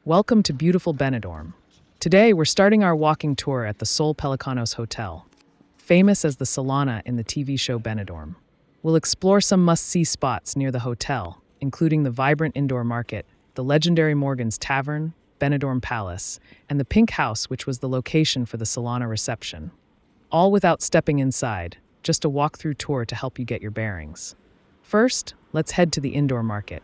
Welcome to beautiful Benidorm. Today, we're starting our walking tour at the Sol Pelicanos Hotel, famous as the Solana in the TV show Benidorm. We'll explore some must-see spots near the hotel, including the vibrant indoor market, the legendary Morgan's Tavern, Benidorm Palace, and the Pink House, which was the location for the Solana reception. All without stepping inside, just a walk-through tour to help you get your bearings. First, let's head to the indoor market.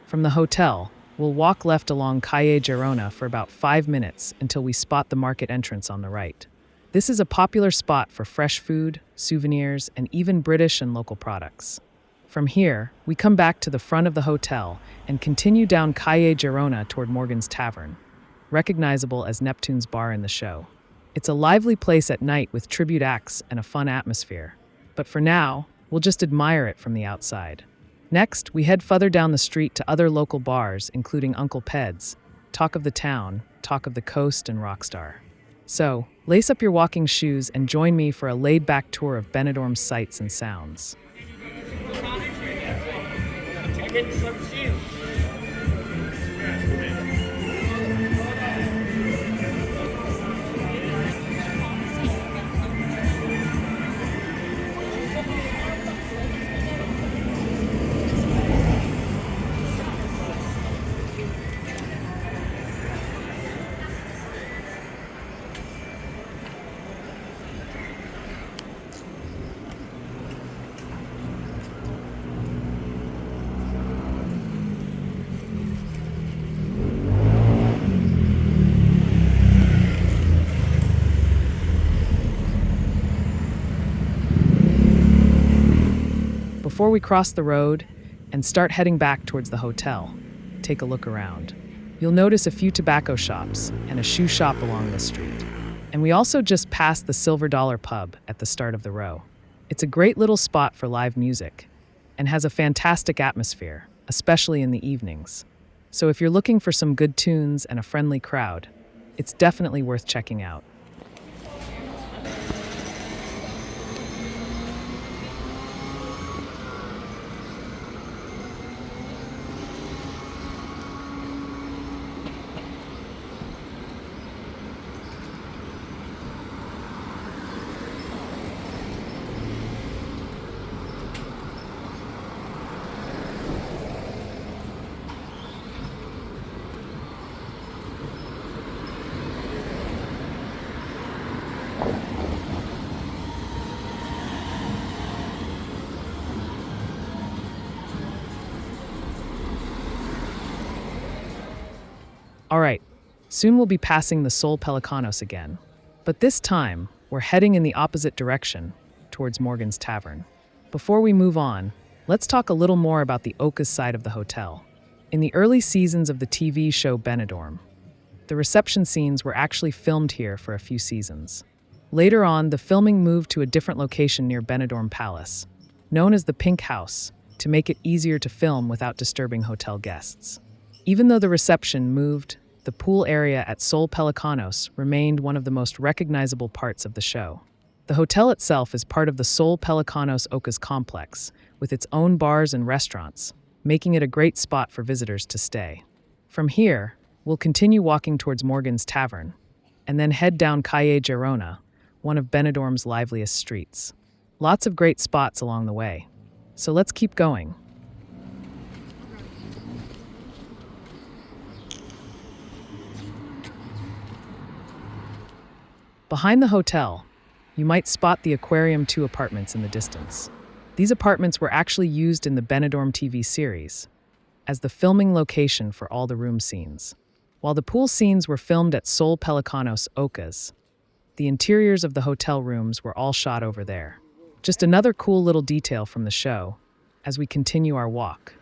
From the hotel, we'll walk left along Calle Girona for about 5 minutes until we spot the market entrance on the right. This is a popular spot for fresh food, souvenirs, and even British and local products. From here, we come back to the front of the hotel and continue down Calle Girona toward Morgan's Tavern, recognizable as Neptune's bar in the show. It's a lively place at night with tribute acts and a fun atmosphere. But for now, we'll just admire it from the outside. Next, we head further down the street to other local bars, including Uncle Peds, Talk of the Town, Talk of the Coast, and Rockstar. So, lace up your walking shoes and join me for a laid-back tour of Benidorm's sights and sounds. Before we cross the road and start heading back towards the hotel, take a look around. You'll notice a few tobacco shops and a shoe shop along the street. And we also just passed the Silver Dollar pub at the start of the row. It's a great little spot for live music and has a fantastic atmosphere, especially in the evenings. So if you're looking for some good tunes and a friendly crowd, it's definitely worth checking out. All right, soon we'll be passing the Sol Pelicanos again, but this time we're heading in the opposite direction, towards Morgan's Tavern. Before we move on, let's talk a little more about the Ocas side of the hotel. In the early seasons of the TV show Benidorm, the reception scenes were actually filmed here for a few seasons. Later on, the filming moved to a different location near Benidorm Palace, known as the Pink House, to make it easier to film without disturbing hotel guests. Even though the reception moved, the pool area at Sol Pelicanos remained one of the most recognizable parts of the show. The hotel itself is part of the Sol Pelicanos Ocas complex, with its own bars and restaurants, making it a great spot for visitors to stay. From here, we'll continue walking towards Morgan's Tavern, and then head down Calle Girona, one of Benidorm's liveliest streets. Lots of great spots along the way. So let's keep going. Behind the hotel, you might spot the Aquarium 2 apartments in the distance. These apartments were actually used in the Benidorm TV series as the filming location for all the room scenes. While the pool scenes were filmed at Sol Pelicanos Ocas, the interiors of the hotel rooms were all shot over there. Just another cool little detail from the show as we continue our walk.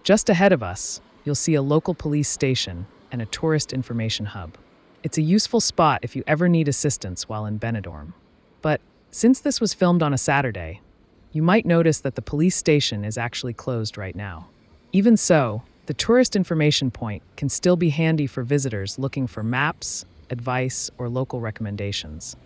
Just ahead of us, you'll see a local police station and a tourist information hub. It's a useful spot if you ever need assistance while in Benidorm. But since this was filmed on a Saturday, you might notice that the police station is actually closed right now. Even so, the tourist information point can still be handy for visitors looking for maps, advice, or local recommendations.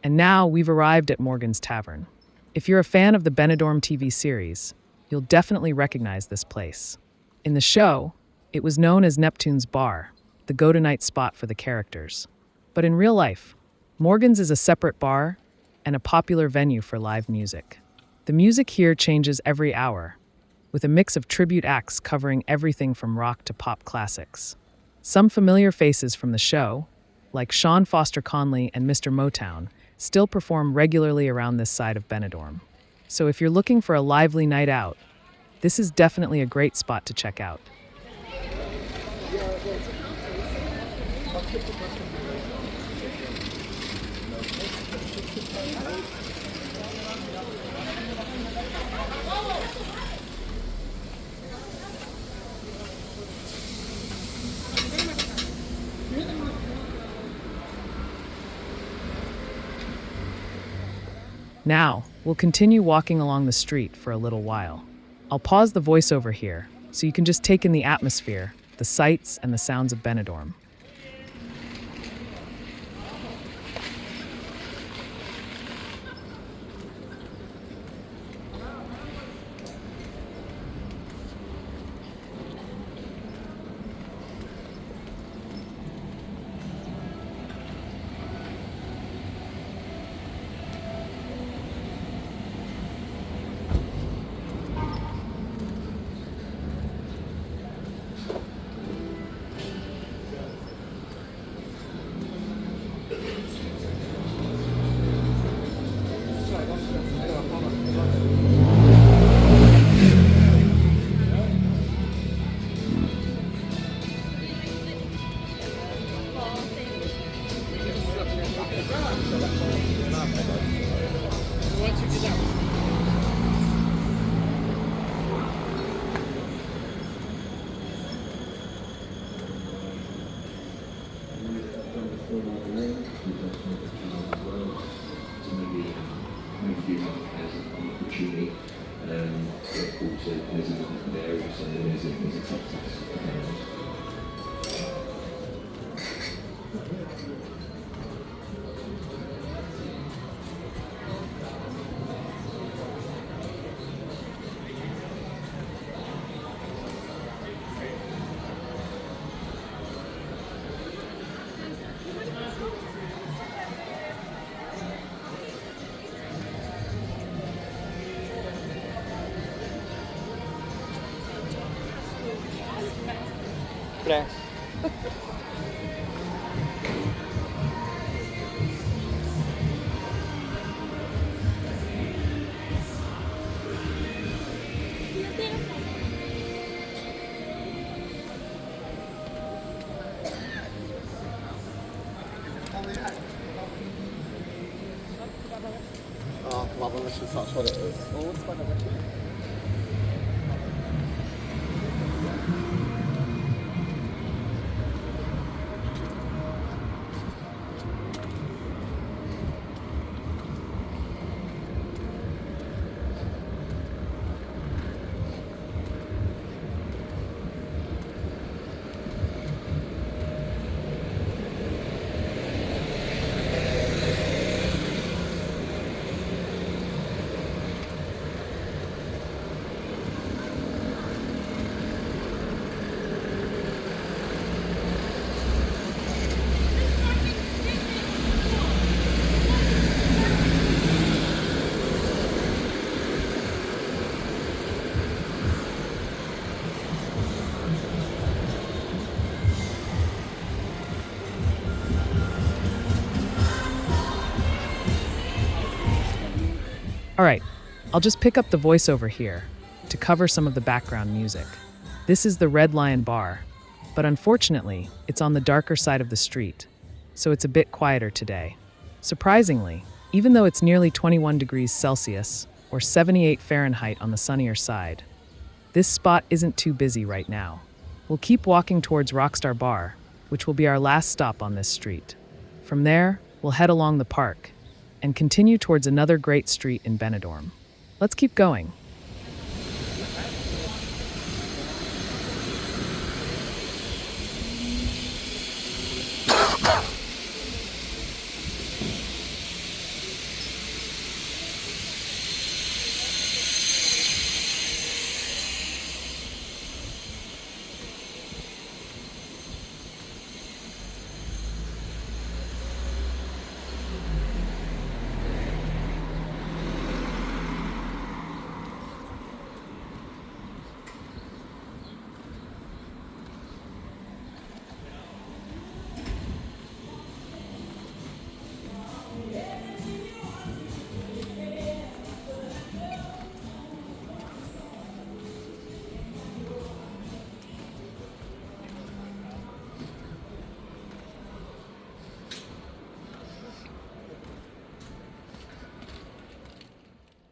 And now we've arrived at Morgan's Tavern. If you're a fan of the Benidorm TV series, you'll definitely recognize this place. In the show, it was known as Neptune's bar, the go-to-night spot for the characters. But in real life, Morgan's is a separate bar and a popular venue for live music. The music here changes every hour, with a mix of tribute acts covering everything from rock to pop classics. Some familiar faces from the show, like Sean Foster Conley and Mr. Motown, still perform regularly around this side of Benidorm. So if you're looking for a lively night out, this is definitely a great spot to check out. Now, we'll continue walking along the street for a little while. I'll pause the voiceover here so you can just take in the atmosphere, the sights, and the sounds of Benidorm. That's what it is. All right, I'll just pick up the voiceover here to cover some of the background music. This is the Red Lion Bar, but unfortunately, it's on the darker side of the street, so it's a bit quieter today. Surprisingly, even though it's nearly 21 degrees Celsius or 78 Fahrenheit on the sunnier side, this spot isn't too busy right now. We'll keep walking towards Rockstar Bar, which will be our last stop on this street. From there, we'll head along the park and continue towards another great street in Benidorm. Let's keep going.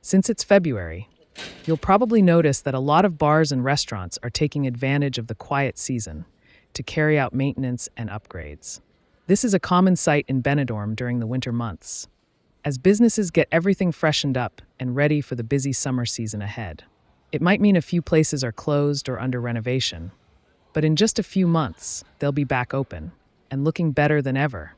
Since it's February, you'll probably notice that a lot of bars and restaurants are taking advantage of the quiet season to carry out maintenance and upgrades. This is a common sight in Benidorm during the winter months, as businesses get everything freshened up and ready for the busy summer season ahead. It might mean a few places are closed or under renovation, but in just a few months, they'll be back open and looking better than ever.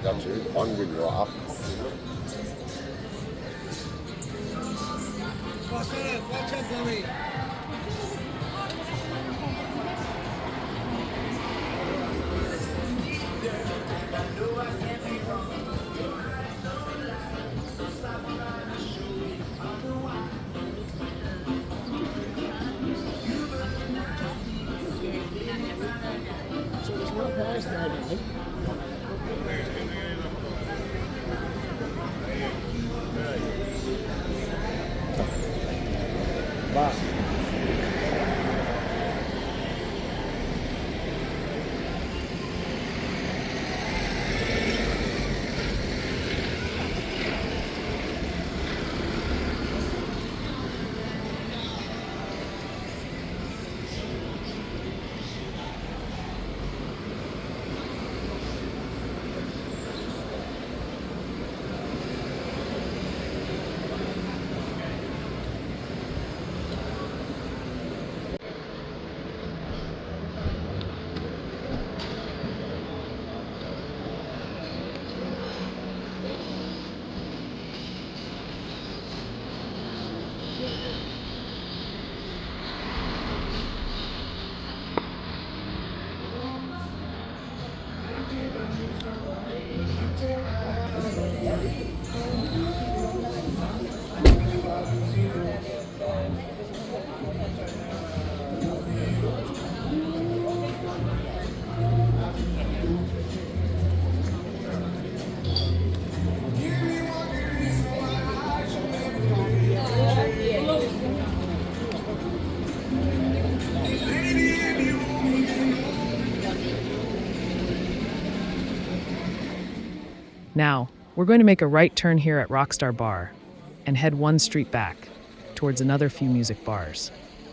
That's it, on when you're up. Watch out, Chloe. So there's no prize there, Danny. Bye. Now, we're going to make a right turn here at Rockstar Bar and head one street back towards another few music bars.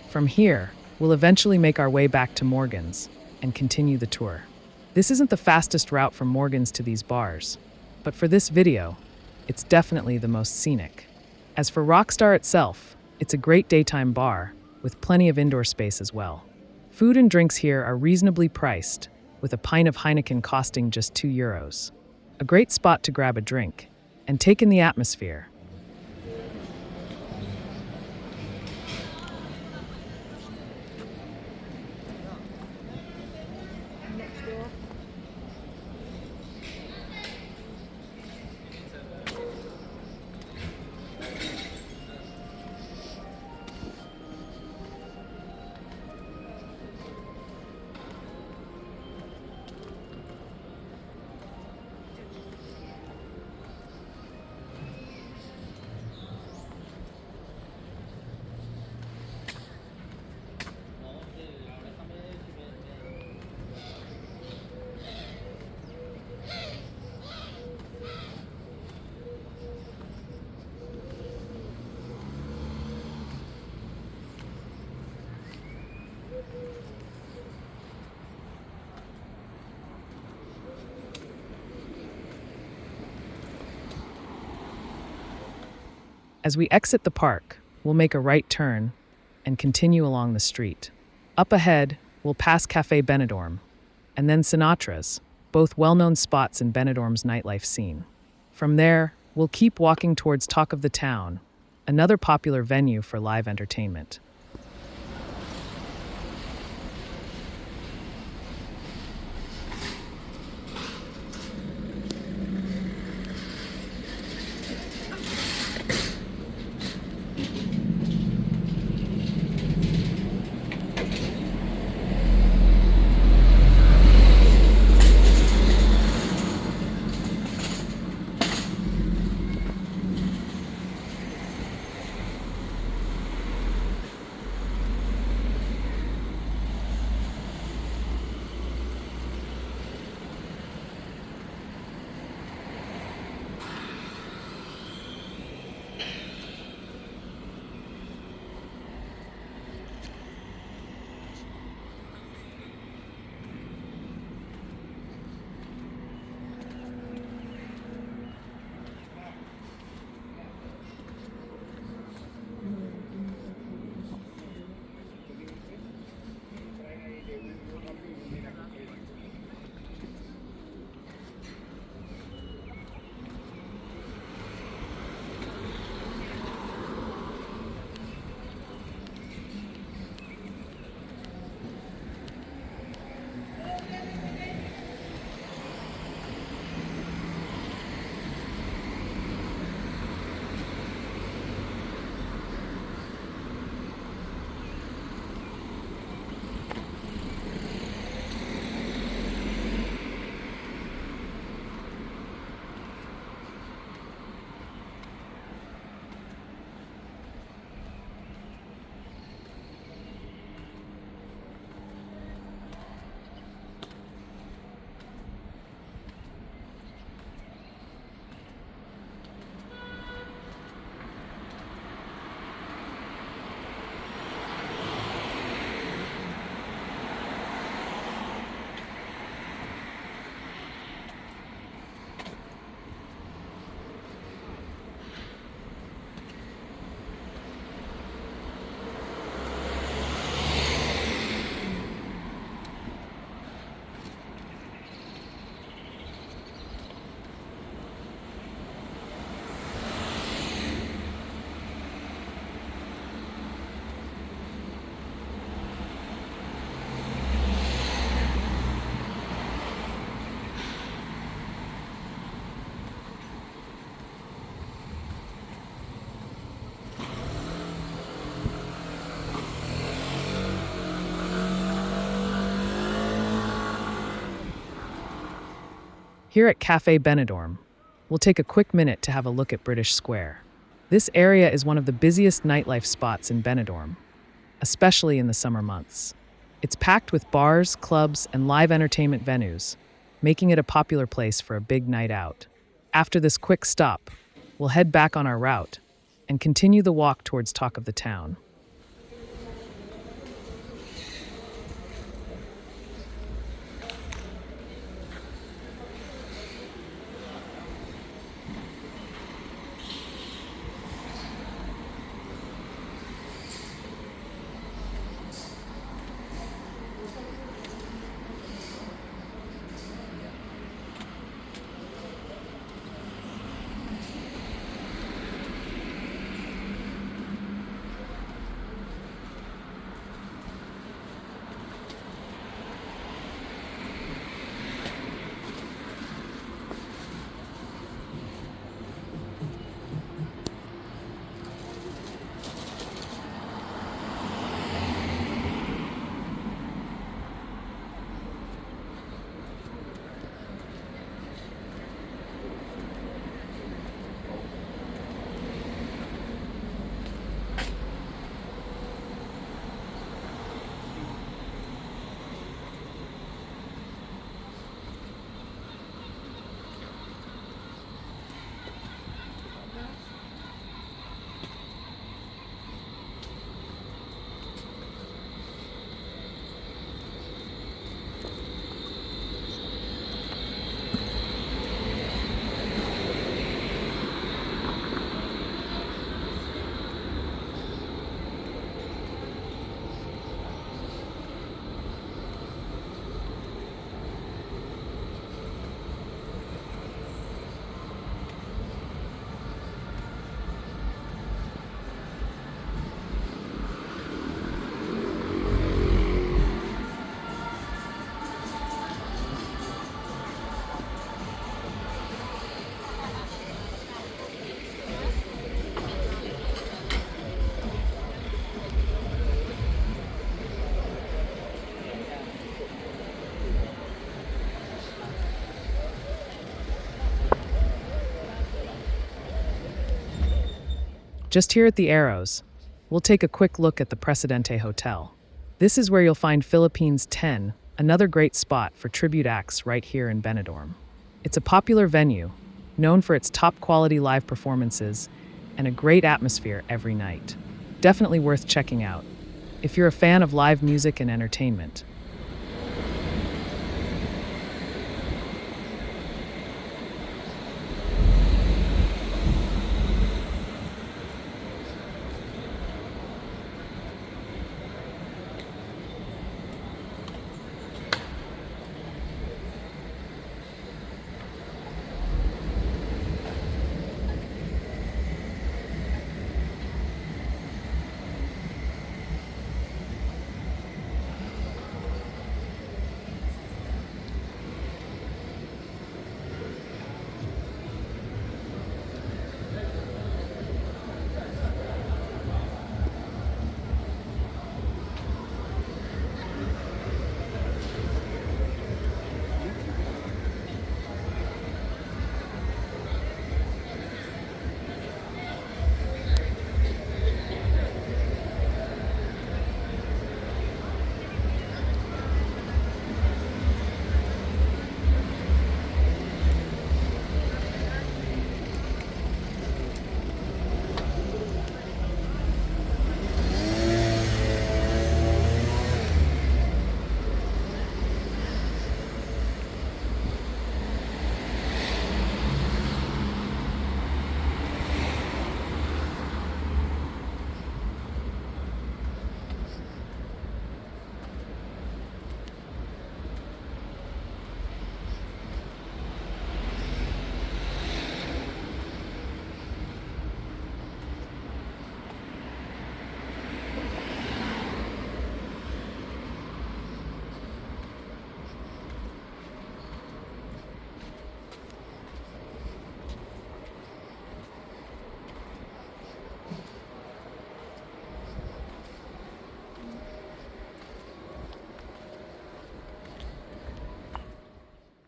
From here, we'll eventually make our way back to Morgan's and continue the tour. This isn't the fastest route from Morgan's to these bars, but for this video, it's definitely the most scenic. As for Rockstar itself, it's a great daytime bar with plenty of indoor space as well. Food and drinks here are reasonably priced, with a pint of Heineken costing just €2. A great spot to grab a drink and take in the atmosphere. As we exit the park, we'll make a right turn and continue along the street. Up ahead, we'll pass Café Benidorm, and then Sinatra's, both well-known spots in Benidorm's nightlife scene. From there, we'll keep walking towards Talk of the Town, another popular venue for live entertainment. Here at Café Benidorm, we'll take a quick minute to have a look at British Square. This area is one of the busiest nightlife spots in Benidorm, especially in the summer months. It's packed with bars, clubs, and live entertainment venues, making it a popular place for a big night out. After this quick stop, we'll head back on our route and continue the walk towards Talk of the Town. Just here at the Arrows, we'll take a quick look at the Presidente Hotel. This is where you'll find Philippines 10, another great spot for tribute acts right here in Benidorm. It's a popular venue, known for its top-quality live performances and a great atmosphere every night. Definitely worth checking out if you're a fan of live music and entertainment.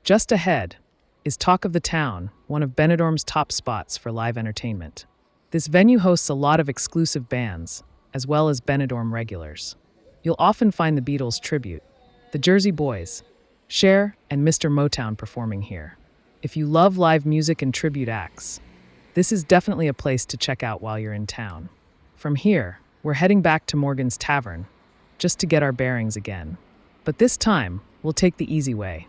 Just ahead is Talk of the Town, one of Benidorm's top spots for live entertainment. This venue hosts a lot of exclusive bands, as well as Benidorm regulars. You'll often find the Beatles tribute, the Jersey Boys, Cher, and Mr. Motown performing here. If you love live music and tribute acts, this is definitely a place to check out while you're in town. From here, we're heading back to Morgan's Tavern, just to get our bearings again. But this time, we'll take the easy way.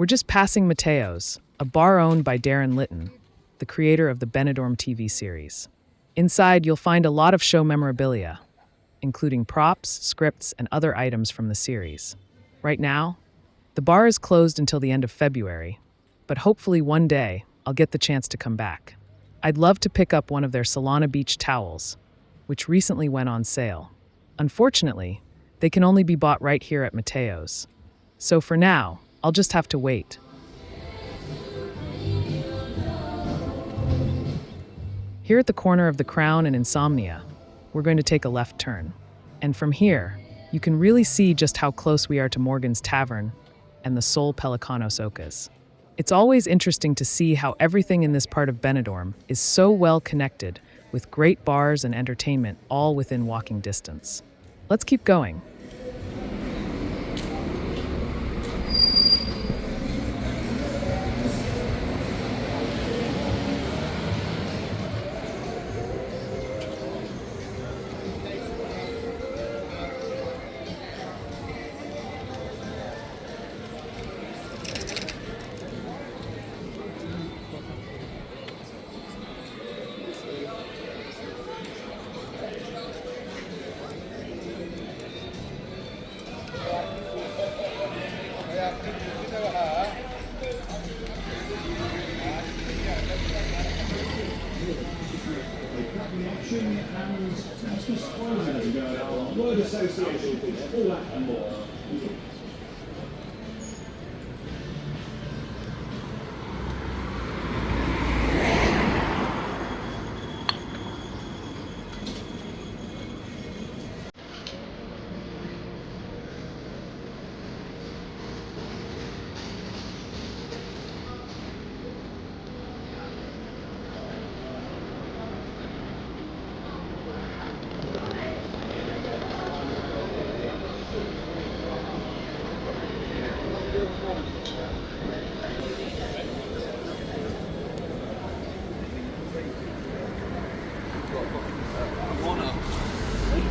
We're just passing Mateo's, a bar owned by Darren Litton, the creator of the Benidorm TV series. Inside, you'll find a lot of show memorabilia, including props, scripts, and other items from the series. Right now, the bar is closed until the end of February, but hopefully one day I'll get the chance to come back. I'd love to pick up one of their Solana Beach towels, which recently went on sale. Unfortunately, they can only be bought right here at Mateo's. So for now, I'll just have to wait. Here at the corner of the Crown and Insomnia, we're going to take a left turn. And from here, you can really see just how close we are to Morgan's Tavern and the Sol Pelicanos Ocas. It's always interesting to see how everything in this part of Benidorm is so well connected, with great bars and entertainment all within walking distance. Let's keep going. Word association, all that and more.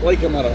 Like a matter,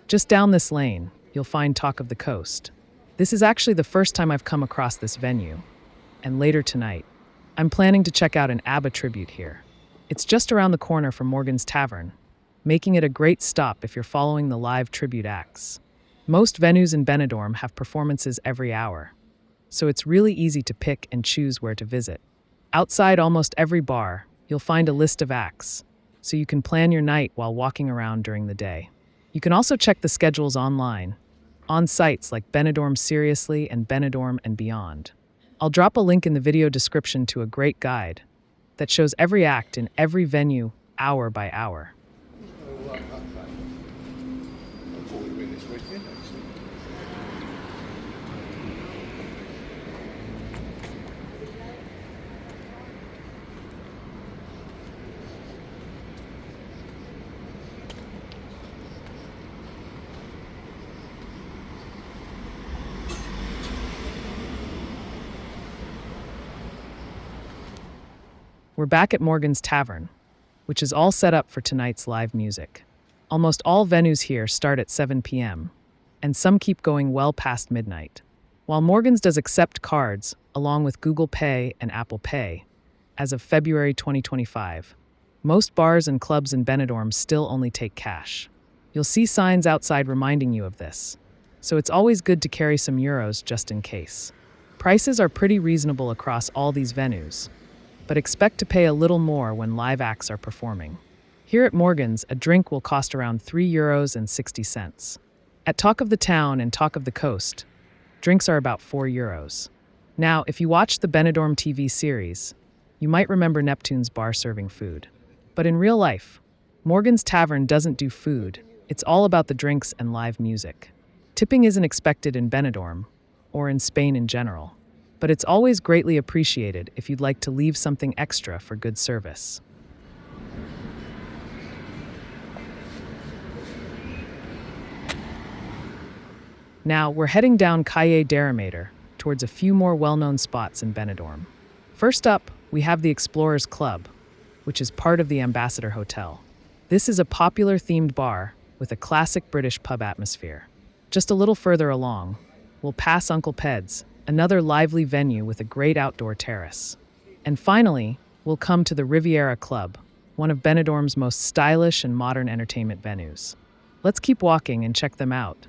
Just down this lane, you'll find Talk of the Coast. This is actually the first time I've come across this venue. And later tonight, I'm planning to check out an ABBA tribute here. It's just around the corner from Morgan's Tavern, making it a great stop if you're following the live tribute acts. Most venues in Benidorm have performances every hour, so it's really easy to pick and choose where to visit. Outside almost every bar, you'll find a list of acts, so you can plan your night while walking around during the day. You can also check the schedules online, on sites like Benidorm Seriously and Benidorm and Beyond. I'll drop a link in the video description to a great guide that shows every act in every venue, hour by hour. We're back at Morgan's Tavern, which is all set up for tonight's live music. Almost all venues here start at 7 p.m., and some keep going well past midnight. While Morgan's does accept cards, along with Google Pay and Apple Pay, as of February 2025, most bars and clubs in Benidorm still only take cash. You'll see signs outside reminding you of this, so it's always good to carry some euros just in case. Prices are pretty reasonable across all these venues, but expect to pay a little more when live acts are performing. Here at Morgan's, a drink will cost around €3.60. At Talk of the Town and Talk of the Coast, drinks are about €4. Now, if you watch the Benidorm TV series, you might remember Neptune's bar serving food. But in real life, Morgan's Tavern doesn't do food. It's all about the drinks and live music. Tipping isn't expected in Benidorm, or in Spain in general, but it's always greatly appreciated if you'd like to leave something extra for good service. Now, we're heading down Calle Derramater towards a few more well-known spots in Benidorm. First up, we have the Explorers Club, which is part of the Ambassador Hotel. This is a popular themed bar with a classic British pub atmosphere. Just a little further along, we'll pass Uncle Peds, another lively venue with a great outdoor terrace. And finally, we'll come to the Riviera Club, one of Benidorm's most stylish and modern entertainment venues. Let's keep walking and check them out.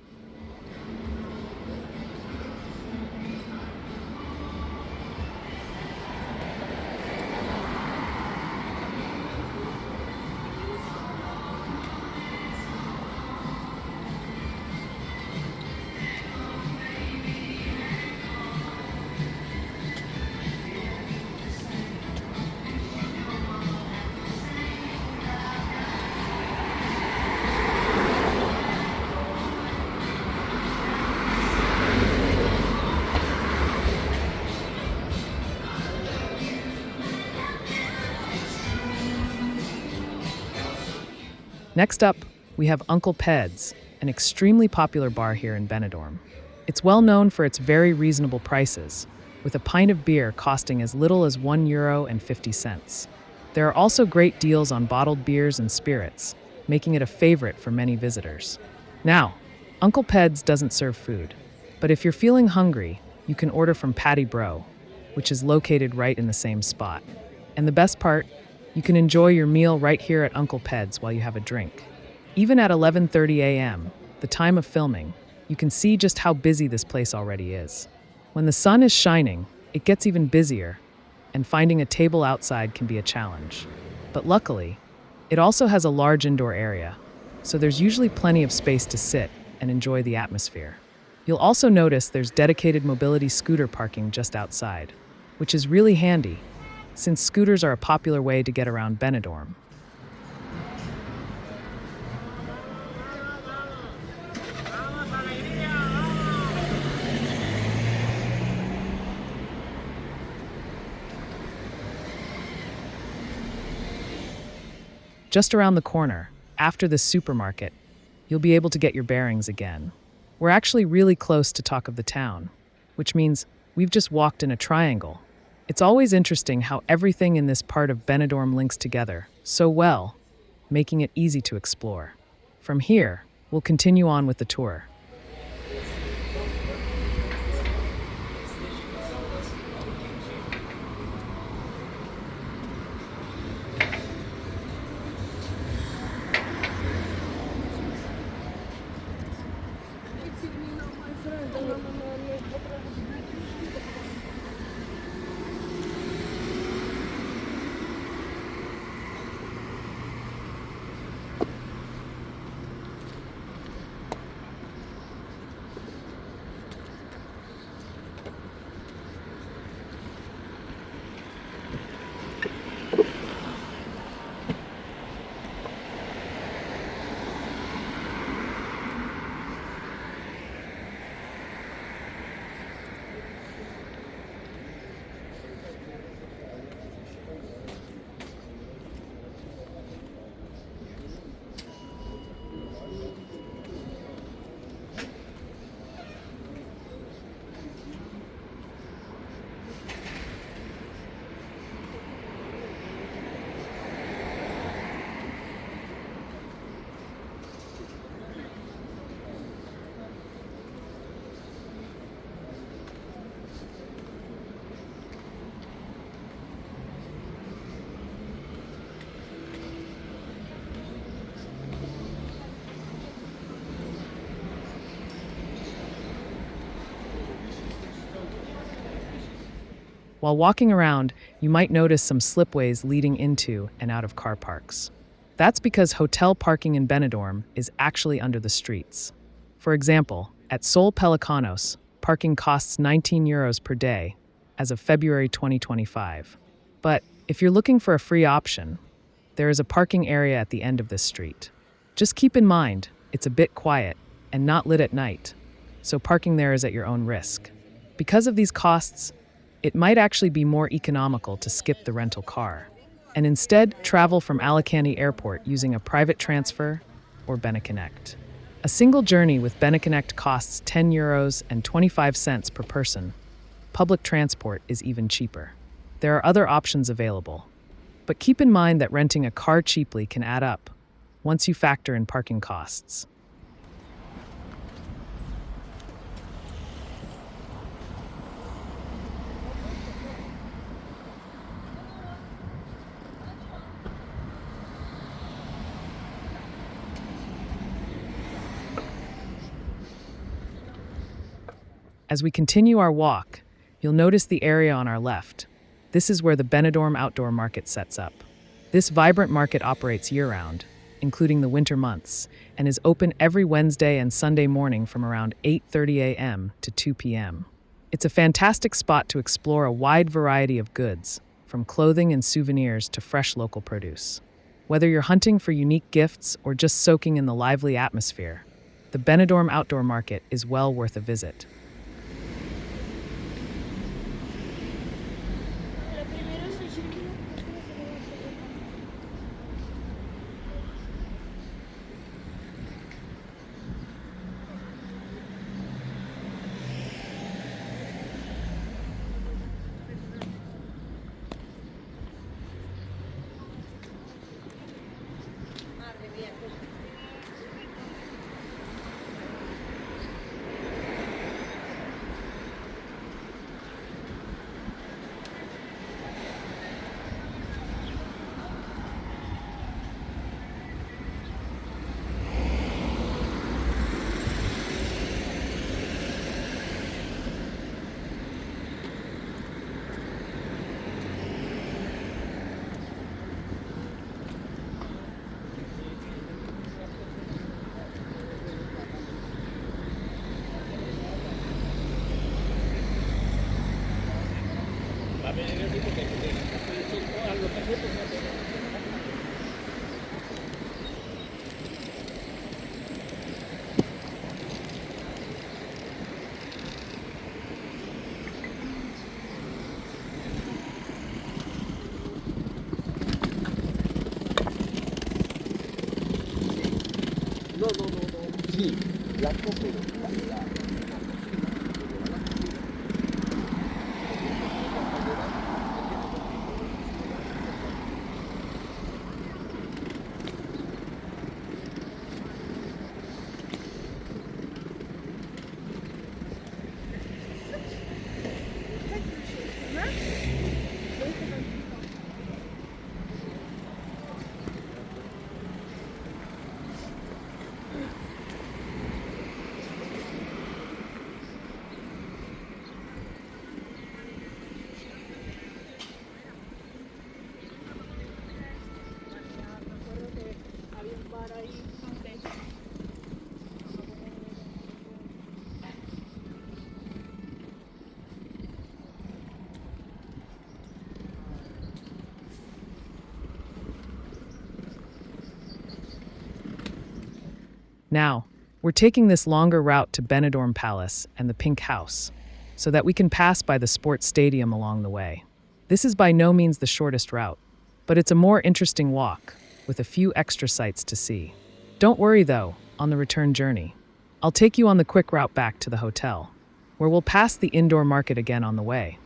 Next up, we have Uncle Peds, an extremely popular bar here in Benidorm. It's well known for its very reasonable prices, with a pint of beer costing as little as €1.50. There are also great deals on bottled beers and spirits, making it a favorite for many visitors. Now, Uncle Peds doesn't serve food, but if you're feeling hungry, you can order from Patty Bro, which is located right in the same spot. And the best part, you can enjoy your meal right here at Uncle Peds while you have a drink. Even at 11:30 a.m., the time of filming, you can see just how busy this place already is. When the sun is shining, it gets even busier, and finding a table outside can be a challenge. But luckily, it also has a large indoor area, so there's usually plenty of space to sit and enjoy the atmosphere. You'll also notice there's dedicated mobility scooter parking just outside, which is really handy, since scooters are a popular way to get around Benidorm. Just around the corner, after the supermarket, you'll be able to get your bearings again. We're actually really close to Talk of the Town, which means we've just walked in a triangle. It's always interesting how everything in this part of Benidorm links together so well, making it easy to explore. From here, we'll continue on with the tour. While walking around, you might notice some slipways leading into and out of car parks. That's because hotel parking in Benidorm is actually under the streets. For example, at Sol Pelicanos, parking costs €19 per day as of February 2025. But if you're looking for a free option, there is a parking area at the end of this street. Just keep in mind, it's a bit quiet and not lit at night, so parking there is at your own risk. Because of these costs, it might actually be more economical to skip the rental car and instead travel from Alicante Airport using a private transfer or BeneConnect. A single journey with BeneConnect costs €10.25 per person. Public transport is even cheaper. There are other options available, but keep in mind that renting a car cheaply can add up once you factor in parking costs. As we continue our walk, you'll notice the area on our left. This is where the Benidorm Outdoor Market sets up. This vibrant market operates year-round, including the winter months, and is open every Wednesday and Sunday morning from around 8:30 a.m. to 2 p.m. It's a fantastic spot to explore a wide variety of goods, from clothing and souvenirs to fresh local produce. Whether you're hunting for unique gifts or just soaking in the lively atmosphere, the Benidorm Outdoor Market is well worth a visit. Sí, blanco, pero la. Now, we're taking this longer route to Benidorm Palace and the Pink House, so that we can pass by the sports stadium along the way. This is by no means the shortest route, but it's a more interesting walk, with a few extra sights to see. Don't worry though, on the return journey. I'll take you on the quick route back to the hotel, where we'll pass the indoor market again on the way.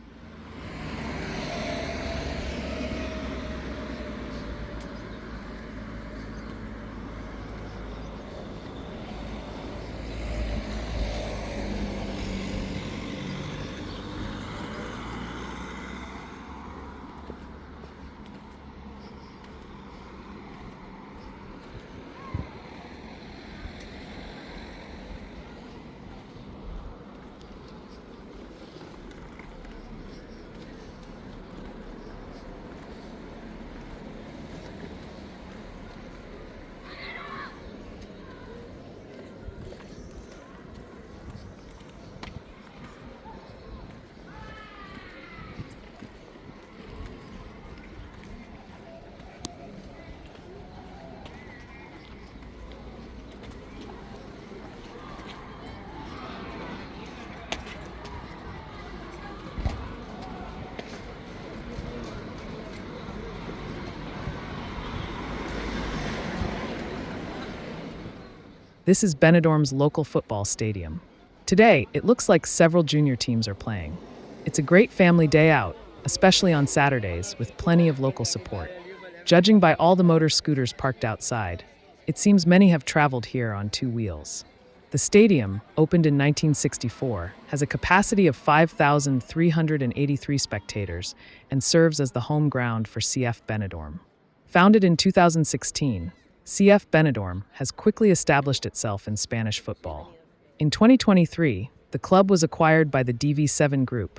This is Benidorm's local football stadium. Today, it looks like several junior teams are playing. It's a great family day out, especially on Saturdays, with plenty of local support. Judging by all the motor scooters parked outside, it seems many have traveled here on two wheels. The stadium, opened in 1964, has a capacity of 5,383 spectators and serves as the home ground for CF Benidorm. Founded in 2016, CF Benidorm has quickly established itself in Spanish football. In 2023, the club was acquired by the DV7 Group,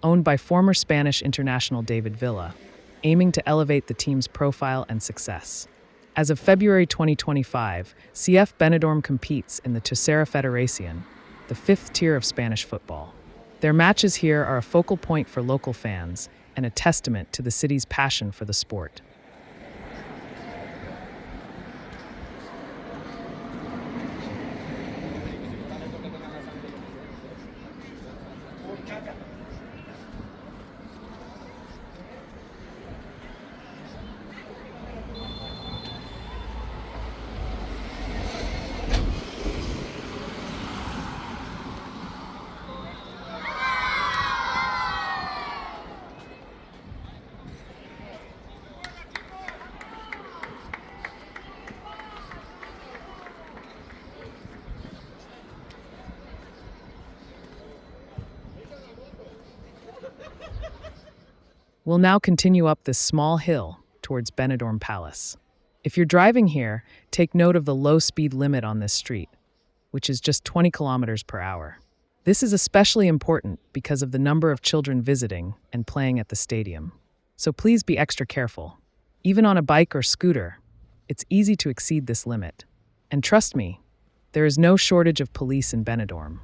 owned by former Spanish international David Villa, aiming to elevate the team's profile and success. As of February 2025, CF Benidorm competes in the Tercera Federación, the fifth tier of Spanish football. Their matches here are a focal point for local fans and a testament to the city's passion for the sport. We'll now continue up this small hill towards Benidorm Palace. If you're driving here, take note of the low speed limit on this street, which is just 20 kilometers per hour. This is especially important because of the number of children visiting and playing at the stadium. So please be extra careful. Even on a bike or scooter, it's easy to exceed this limit. And trust me, there is no shortage of police in Benidorm.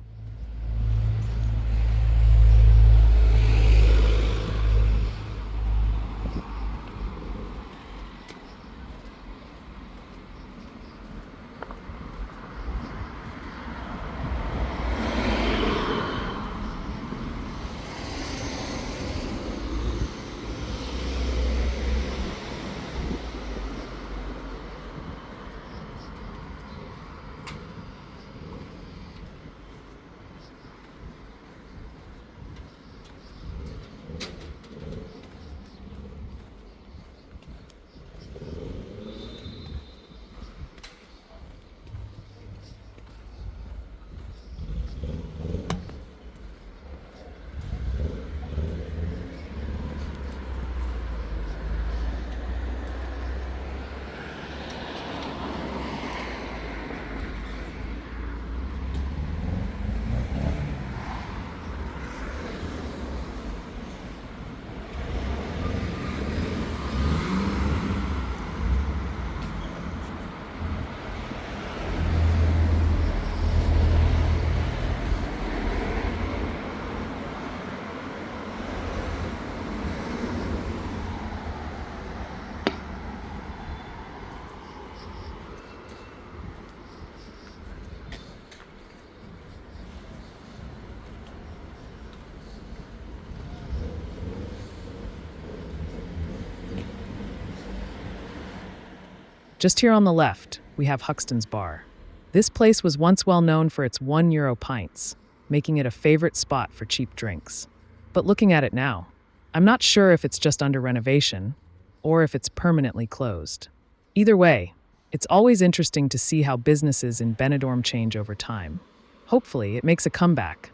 Just here on the left, we have Huxton's Bar. This place was once well known for its €1 pints, making it a favorite spot for cheap drinks. But looking at it now, I'm not sure if it's just under renovation or if it's permanently closed. Either way, it's always interesting to see how businesses in Benidorm change over time. Hopefully, it makes a comeback.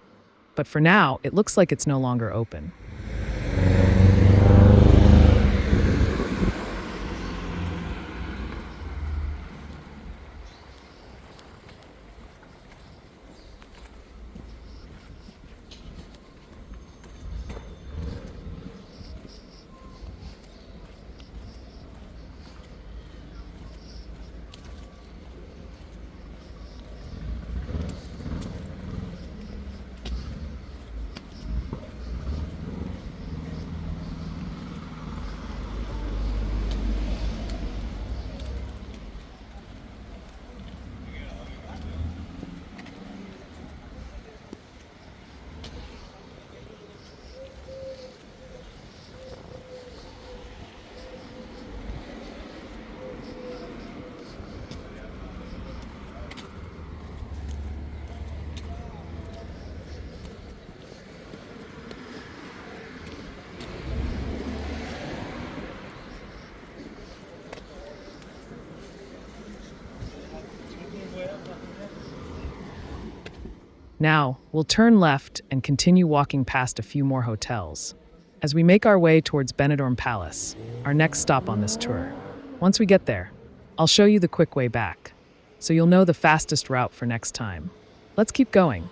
But for now, it looks like it's no longer open. Now, we'll turn left and continue walking past a few more hotels as we make our way towards Benidorm Palace, our next stop on this tour. Once we get there, I'll show you the quick way back, so you'll know the fastest route for next time. Let's keep going.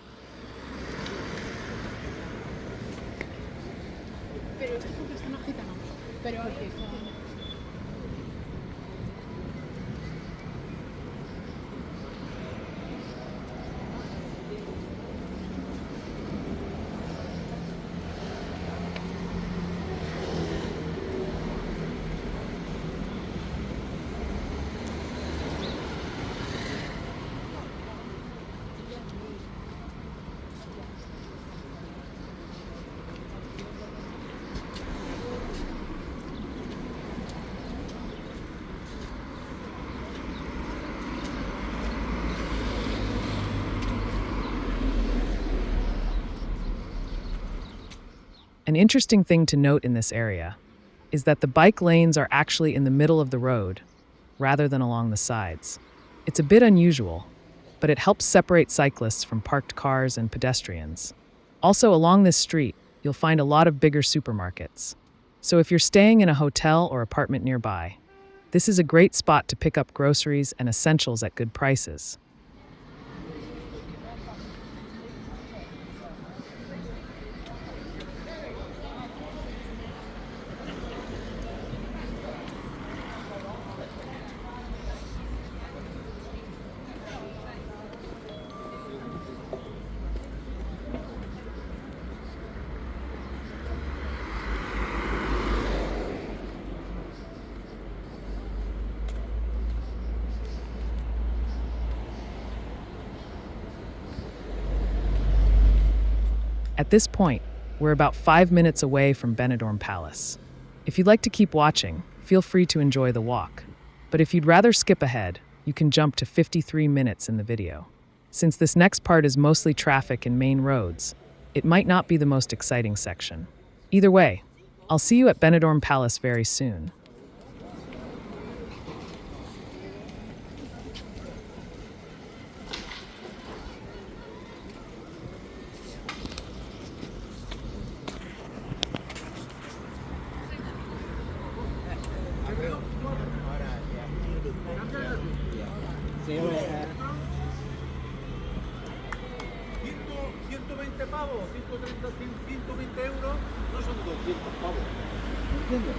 An interesting thing to note in this area is that the bike lanes are actually in the middle of the road rather than along the sides. It's a bit unusual, but it helps separate cyclists from parked cars and pedestrians. Also, along this street, you'll find a lot of bigger supermarkets. So if you're staying in a hotel or apartment nearby, this is a great spot to pick up groceries and essentials at good prices. At this point, we're about 5 minutes away from Benidorm Palace. If you'd like to keep watching, feel free to enjoy the walk. But if you'd rather skip ahead, you can jump to 53 minutes in the video. Since this next part is mostly traffic and main roads, it might not be the most exciting section. Either way, I'll see you at Benidorm Palace very soon. Sí, voy a dejar. 120 pavos, 130, 120 euros, no son 200 pavos. ¿Entiendes?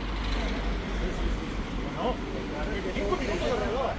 No, 5 minutos de reloj.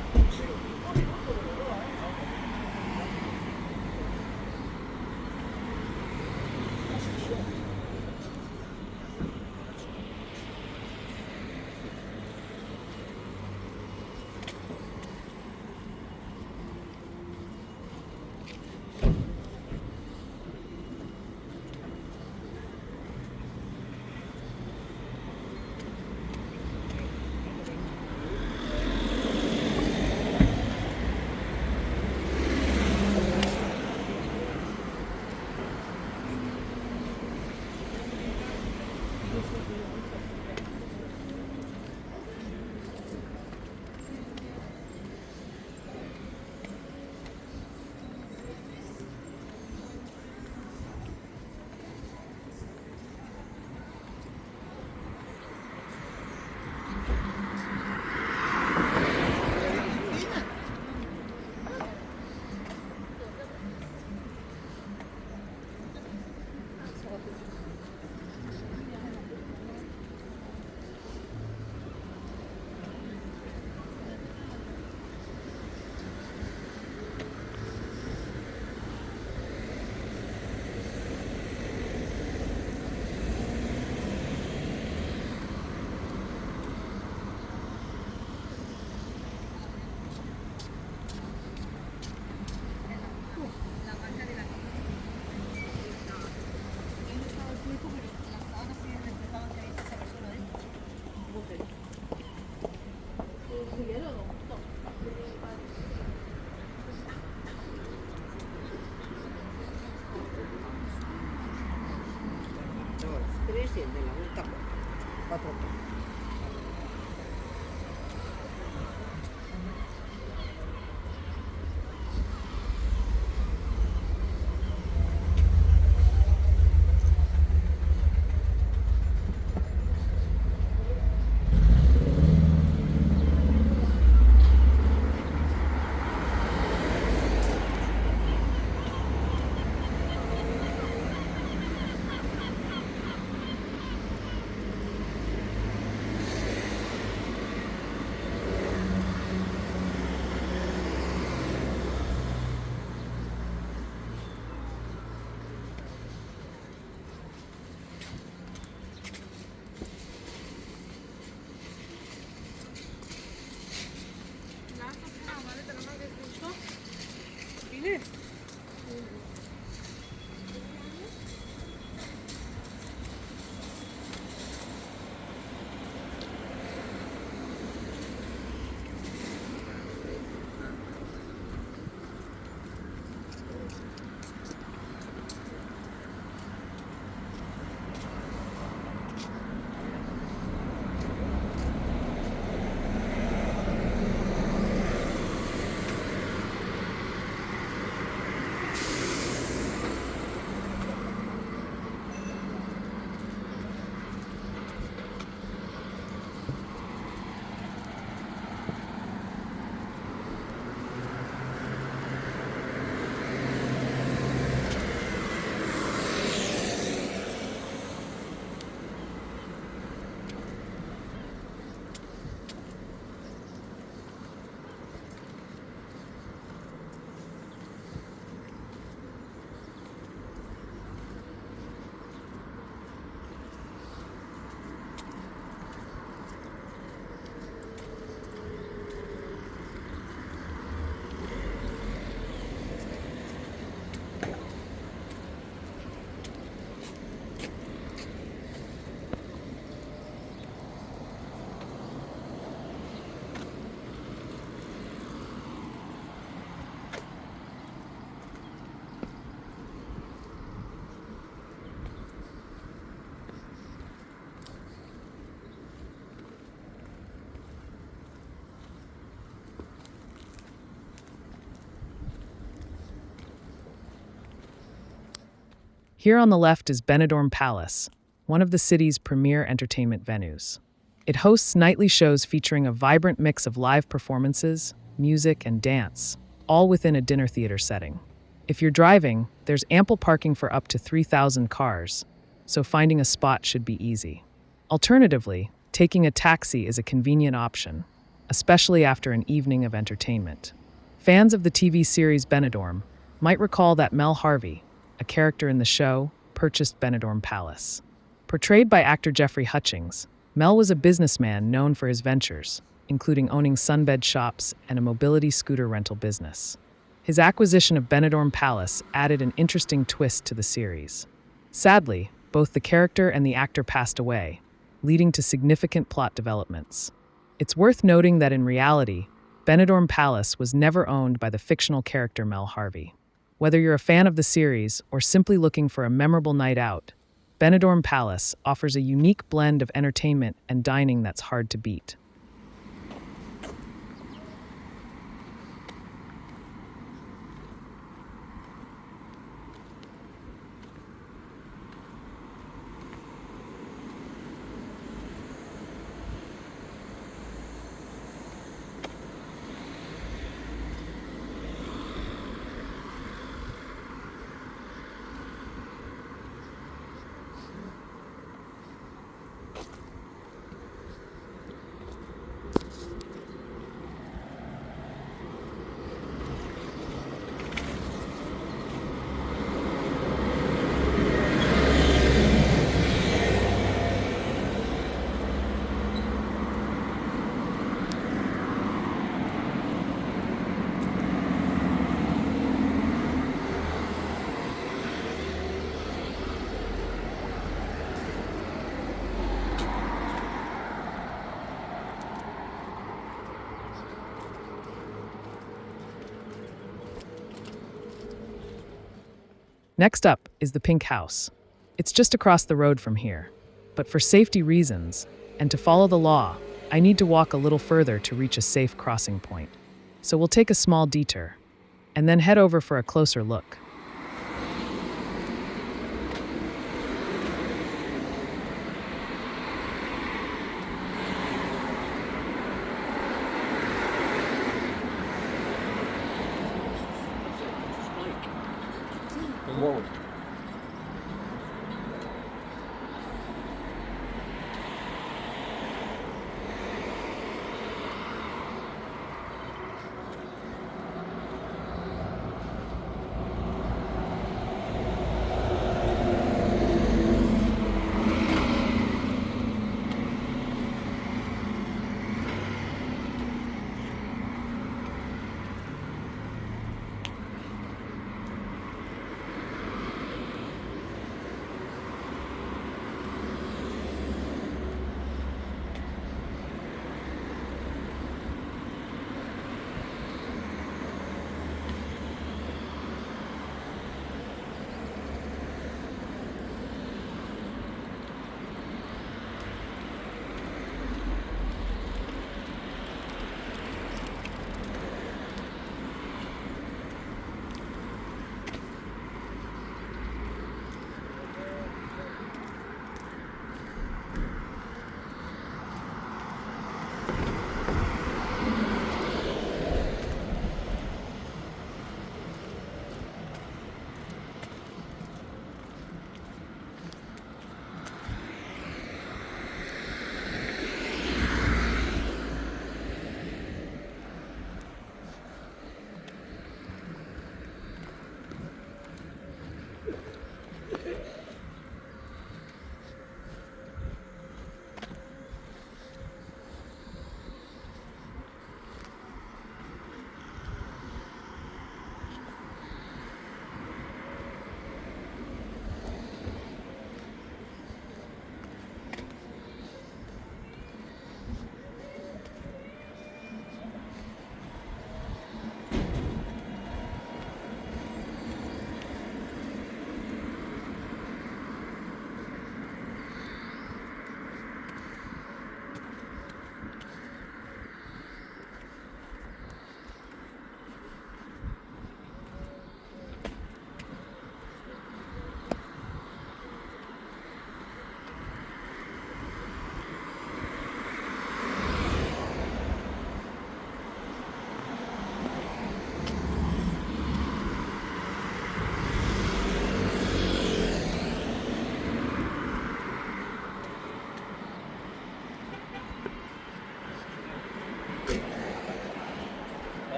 Here on the left is Benidorm Palace, one of the city's premier entertainment venues. It hosts nightly shows featuring a vibrant mix of live performances, music, and dance, all within a dinner theater setting. If you're driving, there's ample parking for up to 3,000 cars, so finding a spot should be easy. Alternatively, taking a taxi is a convenient option, especially after an evening of entertainment. Fans of the TV series Benidorm might recall that Mel Harvey, a character in the show, purchased Benidorm Palace. Portrayed by actor Jeffrey Hutchings, Mel was a businessman known for his ventures, including owning sunbed shops and a mobility scooter rental business. His acquisition of Benidorm Palace added an interesting twist to the series. Sadly, both the character and the actor passed away, leading to significant plot developments. It's worth noting that in reality, Benidorm Palace was never owned by the fictional character Mel Harvey. Whether you're a fan of the series or simply looking for a memorable night out, Benidorm Palace offers a unique blend of entertainment and dining that's hard to beat. Next up is the Pink House. It's just across the road from here. But for safety reasons, and to follow the law, I need to walk a little further to reach a safe crossing point. So we'll take a small detour, and then head over for a closer look.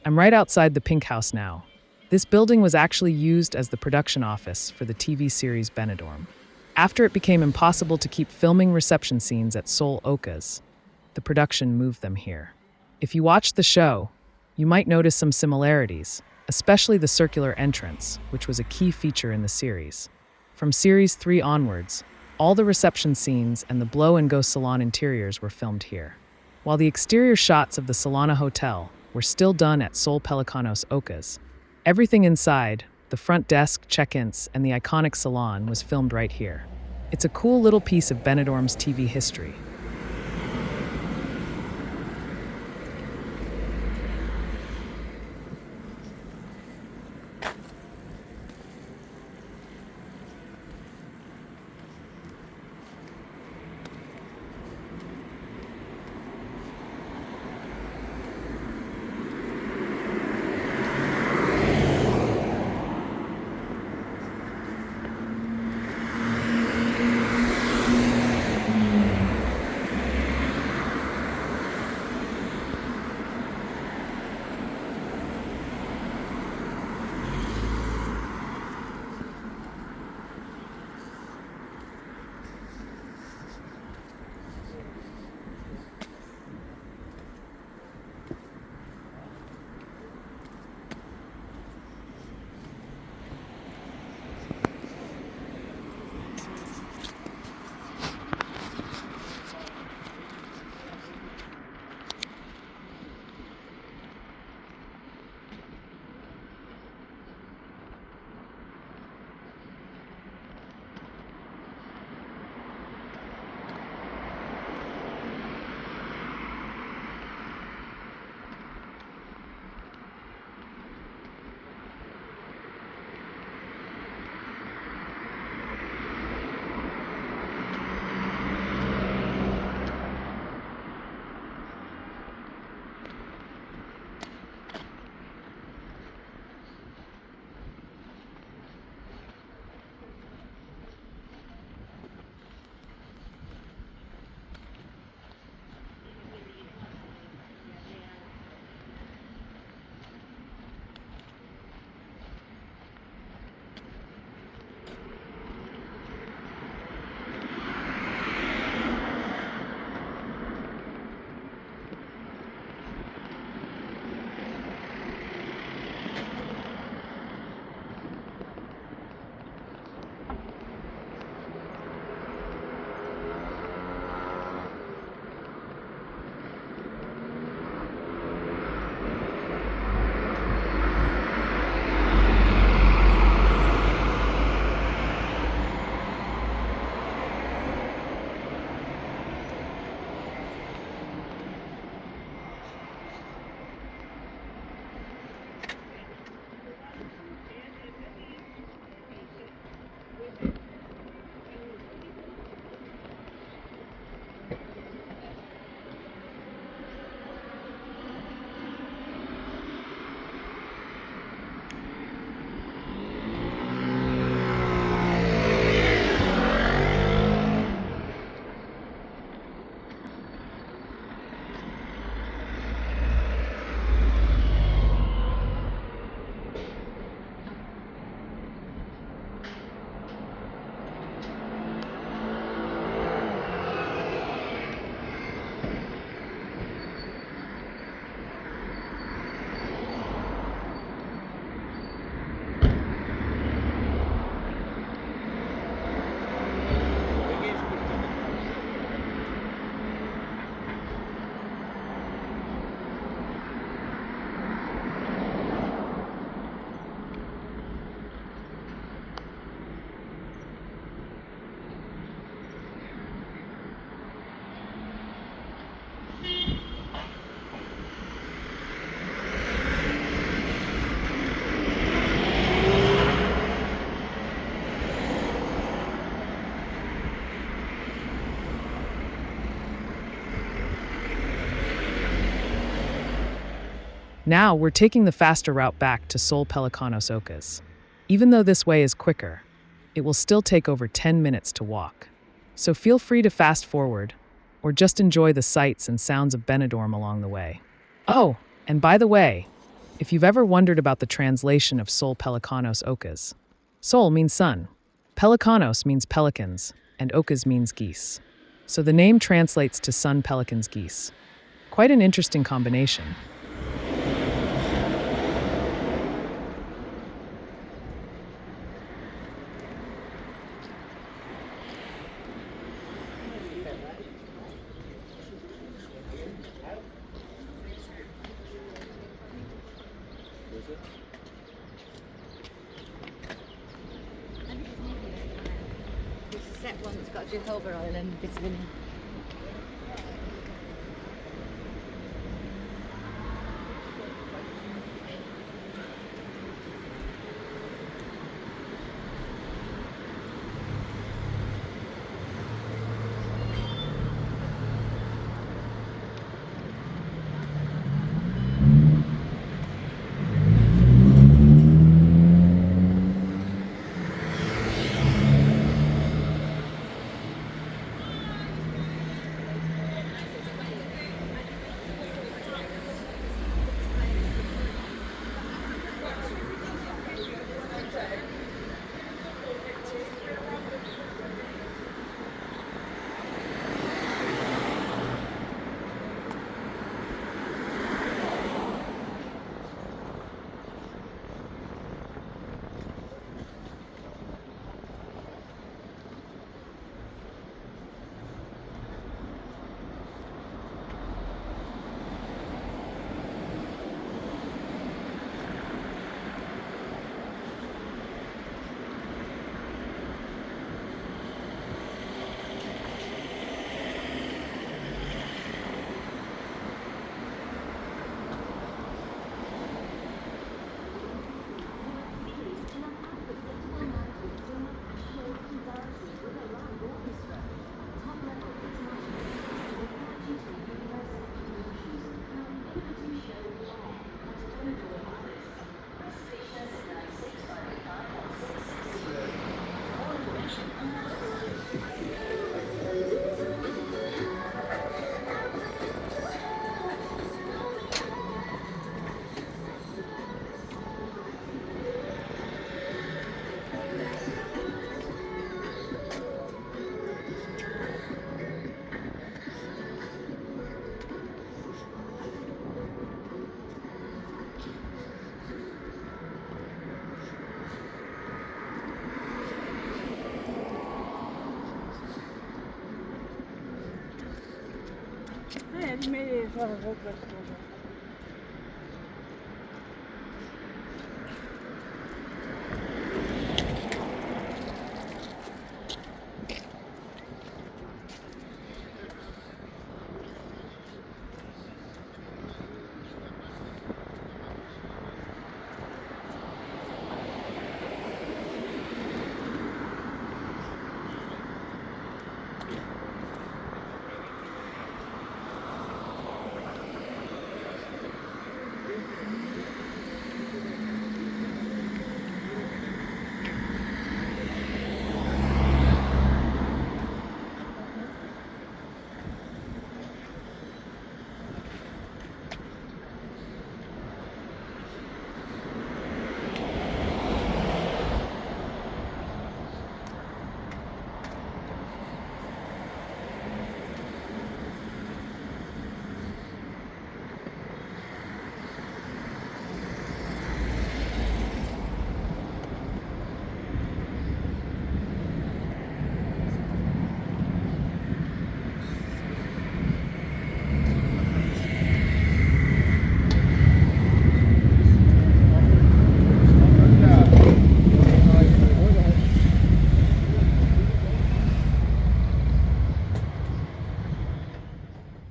I'm right outside the Pink House now. This building was actually used as the production office for the TV series Benidorm. After it became impossible to keep filming reception scenes at Sol Ocas, the production moved them here. If you watch the show, you might notice some similarities, especially the circular entrance, which was a key feature in the series. From Series 3 onwards, all the reception scenes and the blow-and-go salon interiors were filmed here, while the exterior shots of the Solana Hotel were still done at Sol Pelicanos Ocas. Everything inside, the front desk, check-ins, and the iconic salon was filmed right here. It's a cool little piece of Benidorm's TV history. Now we're taking the faster route back to Sol Pelicanos Ocas. Even though this way is quicker, it will still take over 10 minutes to walk. So feel free to fast forward, or just enjoy the sights and sounds of Benidorm along the way. Oh, and by the way, If you've ever wondered about the translation of Sol Pelicanos Ocas, Sol means sun, Pelicanos means pelicans, and Ocas means geese. So the name translates to sun, pelicans, geese. Quite an interesting combination. It's a set one that's got Jehovah Island bits in it.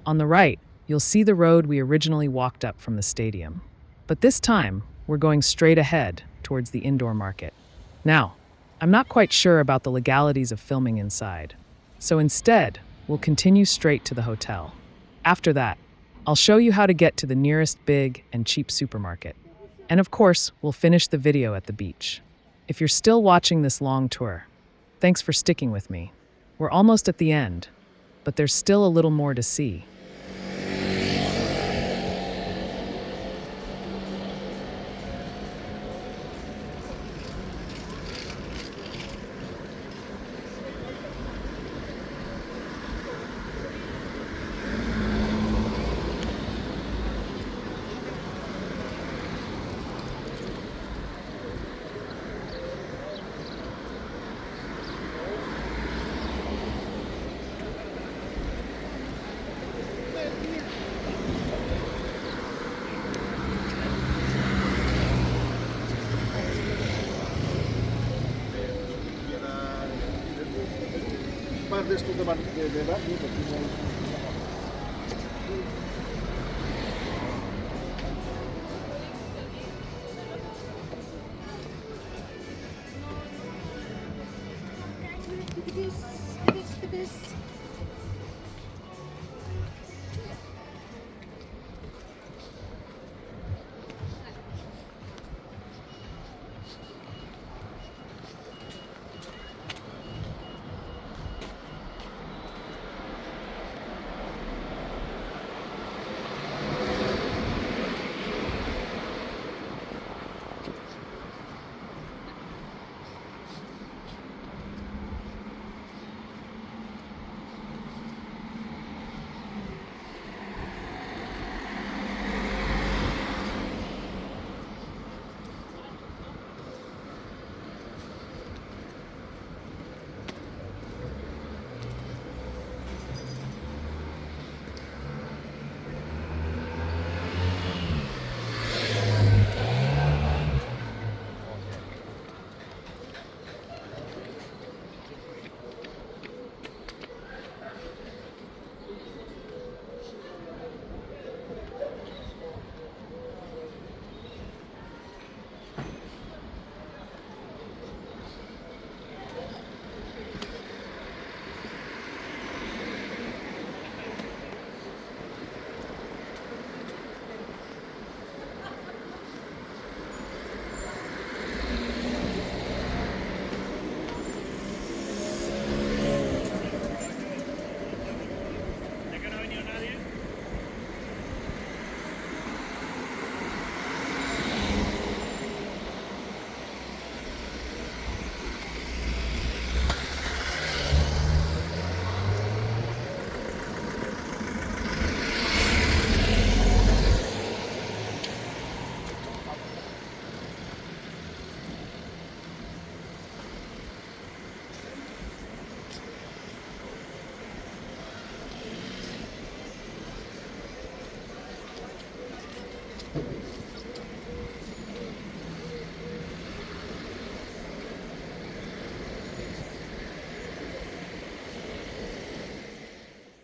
On the right, you'll see the road we originally walked up from the stadium. But this time, we're going straight ahead towards the indoor market. Now, I'm not quite sure about the legalities of filming inside, so instead, we'll continue straight to the hotel. After that, I'll show you how to get to the nearest big and cheap supermarket. And of course, we'll finish the video at the beach. If you're still watching this long tour, thanks for sticking with me. We're almost at the end, but there's still a little more to see. de estos de baño, que tiene...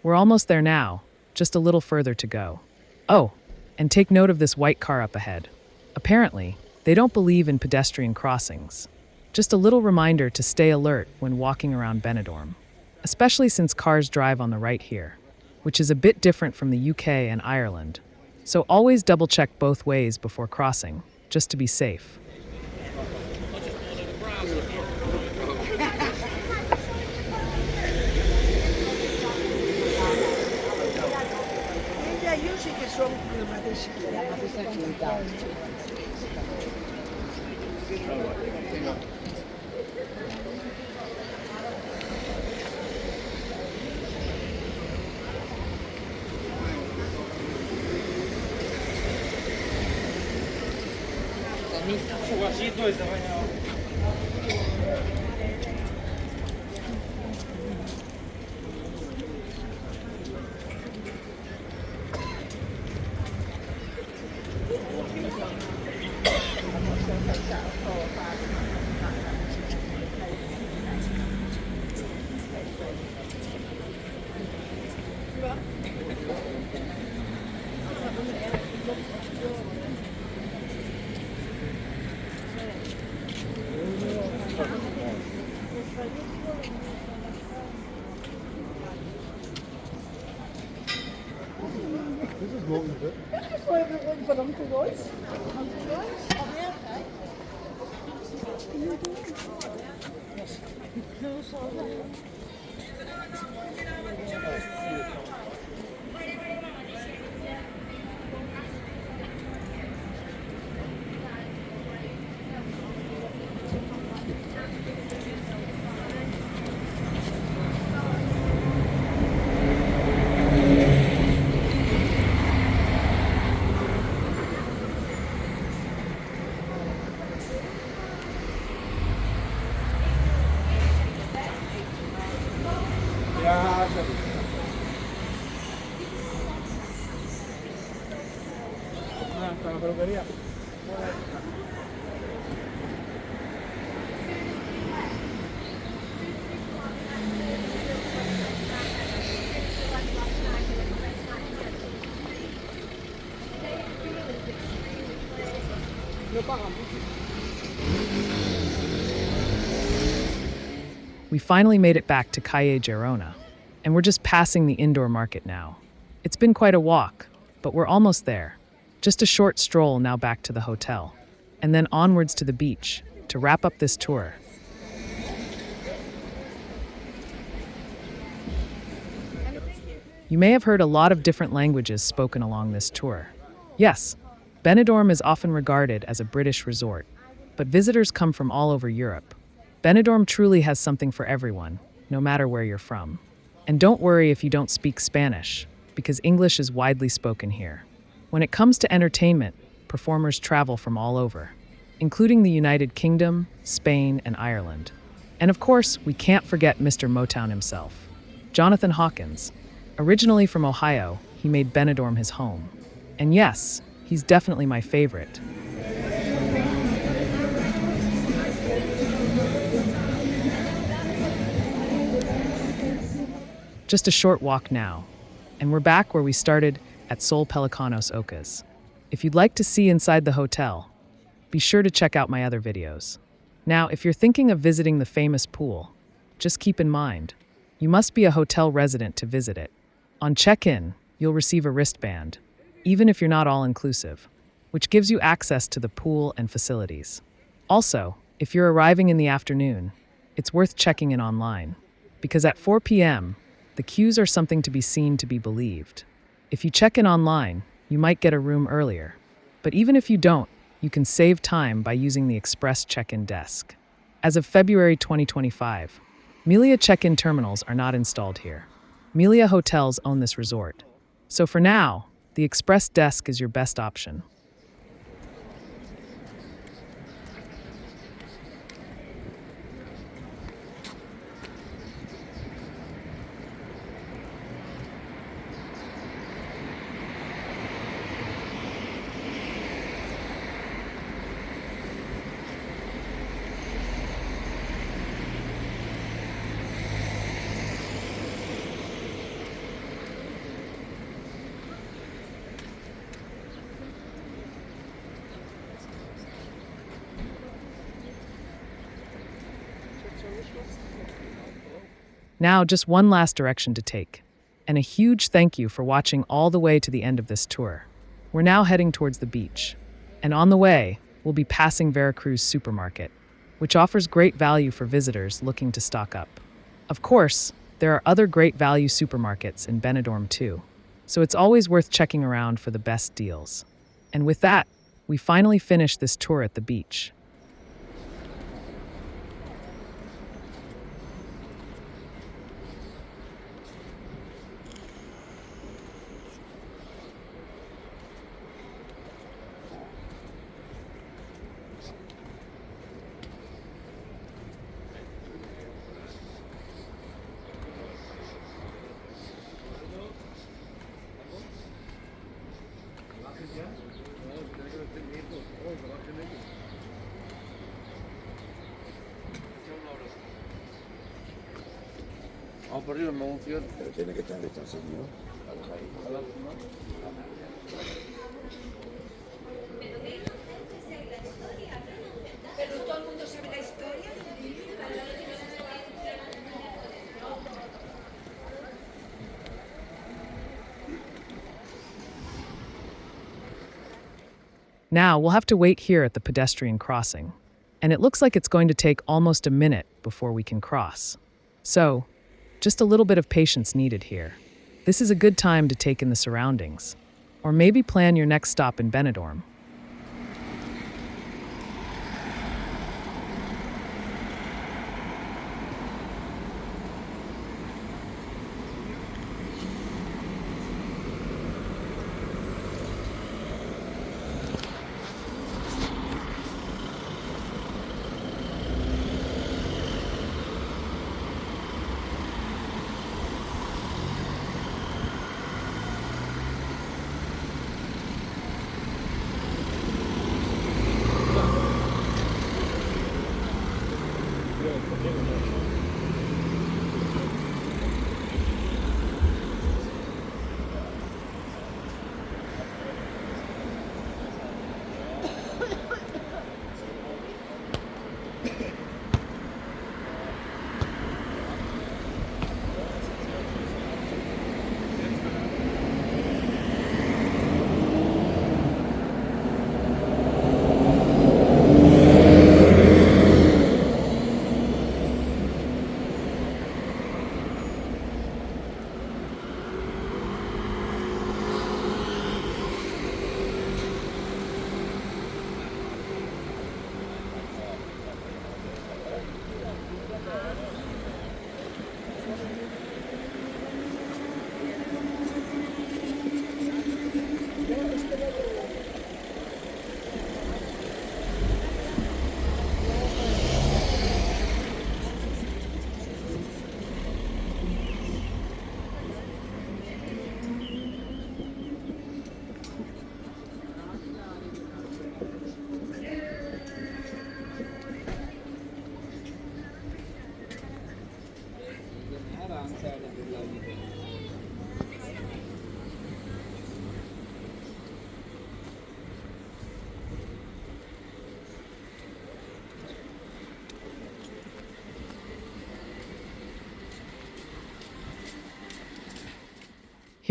We're almost there now, just a little further to go. Oh, and take note of this white car up ahead. Apparently, they don't believe in pedestrian crossings. Just a little reminder to stay alert when walking around Benidorm, especially since cars drive on the right here, which is a bit different from the UK and Ireland. So always double-check both ways before crossing, just to be safe. Hasta la peluquería. We finally made it back to Calle Girona, and we're just passing the indoor market now. It's been quite a walk, but we're almost there. Just a short stroll now back to the hotel, and then onwards to the beach to wrap up this tour. You may have heard a lot of different languages spoken along this tour. Yes, Benidorm is often regarded as a British resort, but visitors come from all over Europe. Benidorm truly has something for everyone, no matter where you're from. And don't worry if you don't speak Spanish, because English is widely spoken here. When it comes to entertainment, performers travel from all over, including the United Kingdom, Spain, and Ireland. And of course, we can't forget Mr. Motown himself, Jonathan Hawkins. Originally from Ohio, he made Benidorm his home. And yes, he's definitely my favorite. Just a short walk now, and we're back where we started at Sol Pelicanos Ocas. If you'd like to see inside the hotel, be sure to check out my other videos. Now, if you're thinking of visiting the famous pool, just keep in mind, you must be a hotel resident to visit it. On check-in, you'll receive a wristband, even if you're not all-inclusive, which gives you access to the pool and facilities. Also, if you're arriving in the afternoon, it's worth checking in online, because at 4 p.m., the queues are something to be seen to be believed. If you check in online, you might get a room earlier. But even if you don't, you can save time by using the express check-in desk. As of February 2025, Melia check-in terminals are not installed here. Melia hotels own this resort. So for now, the express desk is your best option. Now, just one last direction to take, and a huge thank you for watching all the way to the end of this tour. We're now heading towards the beach, and on the way, we'll be passing Veracruz Supermarket, which offers great value for visitors looking to stock up. Of course, there are other great value supermarkets in Benidorm too, so it's always worth checking around for the best deals. And with that, we finally finished this tour at the beach. Vamos por arriba, me hago un fiel. Pero tiene que estar estacionado. Pero todo el mundo sabe la historia. Now, we'll have to wait here at the pedestrian crossing, and it looks like it's going to take almost a minute before we can cross. So, just a little bit of patience needed here. This is a good time to take in the surroundings, or maybe plan your next stop in Benidorm.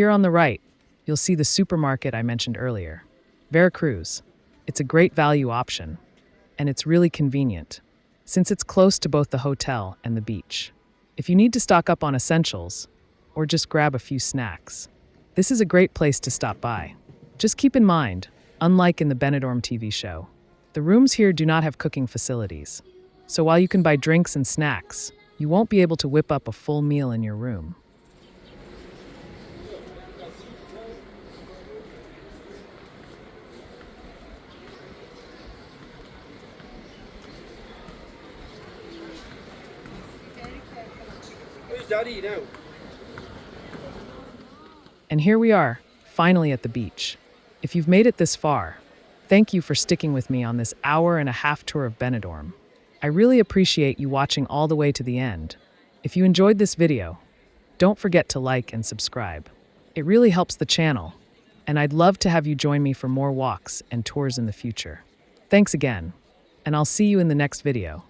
Here on the right, you'll see the supermarket I mentioned earlier, Veracruz. It's a great value option, and it's really convenient, since it's close to both the hotel and the beach. If you need to stock up on essentials, or just grab a few snacks, this is a great place to stop by. Just keep in mind, unlike in the Benidorm TV show, the rooms here do not have cooking facilities. So while you can buy drinks and snacks, you won't be able to whip up a full meal in your room. Who's Daddy now? And here we are, finally at the beach. If you've made it this far, thank you for sticking with me on this hour-and-a-half tour of Benidorm. I really appreciate you watching all the way to the end. If you enjoyed this video, don't forget to like and subscribe. It really helps the channel, and I'd love to have you join me for more walks and tours in the future. Thanks again, and I'll see you in the next video.